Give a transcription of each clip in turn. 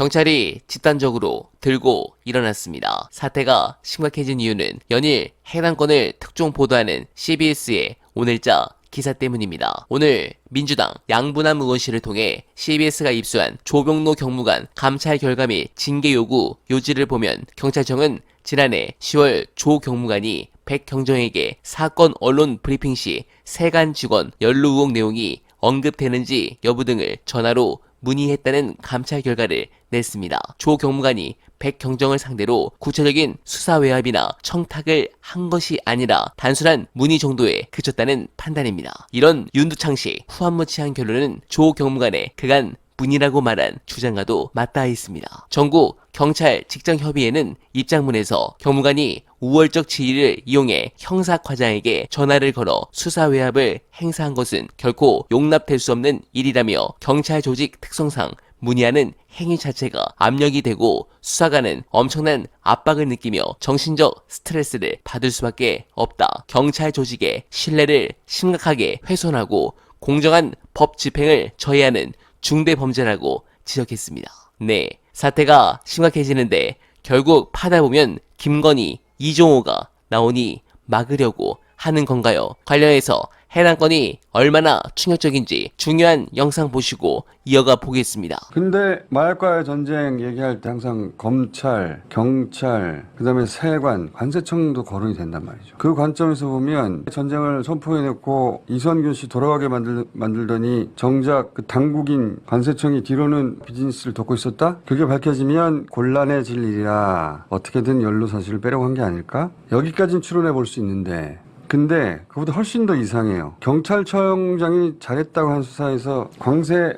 경찰이 집단적으로 들고 일어났습니다. 사태가 심각해진 이유는 연일 해당 건을 특종 보도하는 CBS의 오늘자 기사 때문입니다. 오늘 민주당 양분남 의원실을 통해 CBS가 입수한 조병로 경무관 감찰 결과 및 징계 요구 요지를 보면 경찰청은 지난해 10월 조 경무관이 백경정에게 사건 언론 브리핑 시 세관 직원 연루 의혹 내용이 언급되는지 여부 등을 전화로 문의했다는 감찰 결과를 냈습니다. 조 경무관이 백경정을 상대로 구체적인 수사 외압이나 청탁을 한 것이 아니라 단순한 문의 정도에 그쳤다는 판단입니다. 이런 윤두창식 후한무치한 결론은 조 경무관의 그간 문의라고 말한 주장과도 맞닿아 있습니다. 전국 경찰 직정협의회는 입장문에서 경무관이 우월적 지위를 이용해 형사과장에게 전화를 걸어 수사 외압을 행사한 것은 결코 용납될 수 없는 일이라며 경찰 조직 특성상 문의하는 행위 자체가 압력이 되고 수사관은 엄청난 압박을 느끼며 정신적 스트레스를 받을 수밖에 없다. 경찰 조직의 신뢰를 심각하게 훼손하고 공정한 법 집행을 저해하는 중대 범죄라고 지적했습니다. 네, 사태가 심각해지는데 결국 파다 보면 김건희, 이종호가 나오니 막으려고 하는 건가요? 관련해서 해당 건이 얼마나 충격적인지 중요한 영상 보시고 이어가 보겠습니다. 근데 마약과의 전쟁 얘기할 때 항상 검찰, 경찰, 그 다음에 세관, 관세청도 거론이 된단 말이죠. 그 관점에서 보면 전쟁을 선포해놓고 이선균 씨 돌아가게 만들더니 정작 그 당국인 관세청이 뒤로는 비즈니스를 돕고 있었다? 그게 밝혀지면 곤란해질 일이라 어떻게든 연루 사실을 빼려고 한 게 아닐까? 여기까지는 추론해 볼 수 있는데 근데 그보다 훨씬 더 이상해요. 경찰청장이 잘했다고 한 수사에서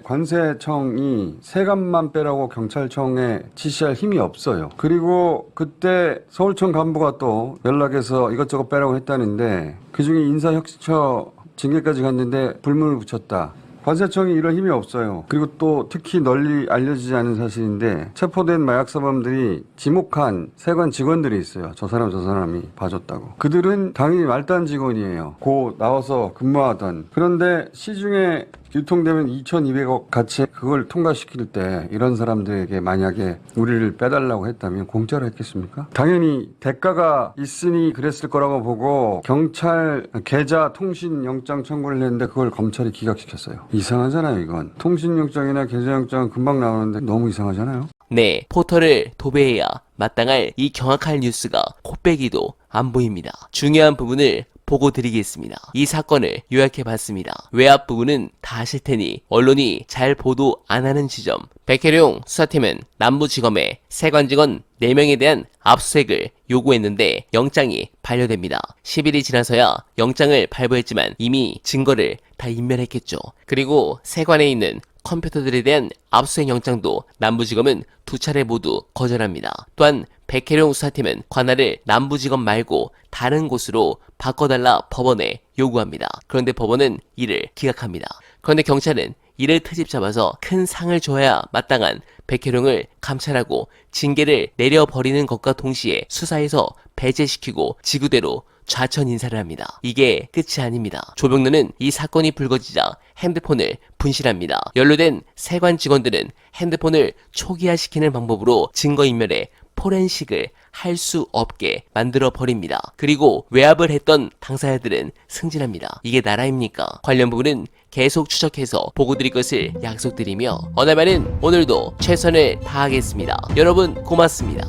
관세청이 세관만 빼라고 경찰청에 지시할 힘이 없어요. 그리고 그때 서울청 간부가 또 연락해서 이것저것 빼라고 했다는데 그중에 인사혁신처 징계까지 갔는데 불문을 붙였다. 관세청이 이럴 힘이 없어요. 그리고 또 특히 널리 알려지지 않은 사실인데 체포된 마약사범들이 지목한 세관 직원들이 있어요. 저 사람이 봐줬다고. 그들은 당연히 말단 직원이에요. 고 나와서 근무하던. 그런데 시중에 유통되면 2,200억 가치 그걸 통과시킬 때 이런 사람들에게 만약에 우리를 빼달라고 했다면 공짜로 했겠습니까? 당연히 대가가 있으니 그랬을 거라고 보고 경찰 계좌 통신영장 청구를 했는데 그걸 검찰이 기각시켰어요. 이상하잖아요 이건. 통신영장이나 계좌영장은 금방 나오는데 너무 이상하잖아요. 네, 포털을 도배해야 마땅할 이 경악할 뉴스가 코빼기도 안 보입니다. 중요한 부분을 보고 드리겠습니다. 이 사건을 요약해봤습니다. 외압 부분은 다 아실 테니 언론이 잘 보도 안 하는 지점. 백혜룡 수사팀은 남부지검에 세관 직원 4명에 대한 압수수색을 요구했는데 영장이 반려됩니다. 10일이 지나서야 영장을 발부했지만 이미 증거를 다 인멸했겠죠. 그리고 세관에 있는 컴퓨터들에 대한 압수수색 영장도 남부지검은 2차례 모두 거절합니다. 또한 백혜룡 수사팀은 관할을 남부지검 말고 다른 곳으로 바꿔달라 법원에 요구합니다. 그런데 법원은 이를 기각합니다. 그런데 경찰은 이를 트집 잡아서 큰 상을 줘야 마땅한 백혜룡을 감찰하고 징계를 내려버리는 것과 동시에 수사에서 배제시키고 지구대로 좌천 인사를 합니다. 이게 끝이 아닙니다. 조병로는 이 사건이 불거지자 핸드폰을 분실합니다. 연루된 세관 직원들은 핸드폰을 초기화시키는 방법으로 증거인멸에 포렌식을 할 수 없게 만들어 버립니다. 그리고 외압을 했던 당사자들은 승진합니다. 이게 나라입니까? 관련 부분은 계속 추적해서 보고드릴 것을 약속드리며 어나바는 오늘도 최선을 다하겠습니다. 여러분 고맙습니다.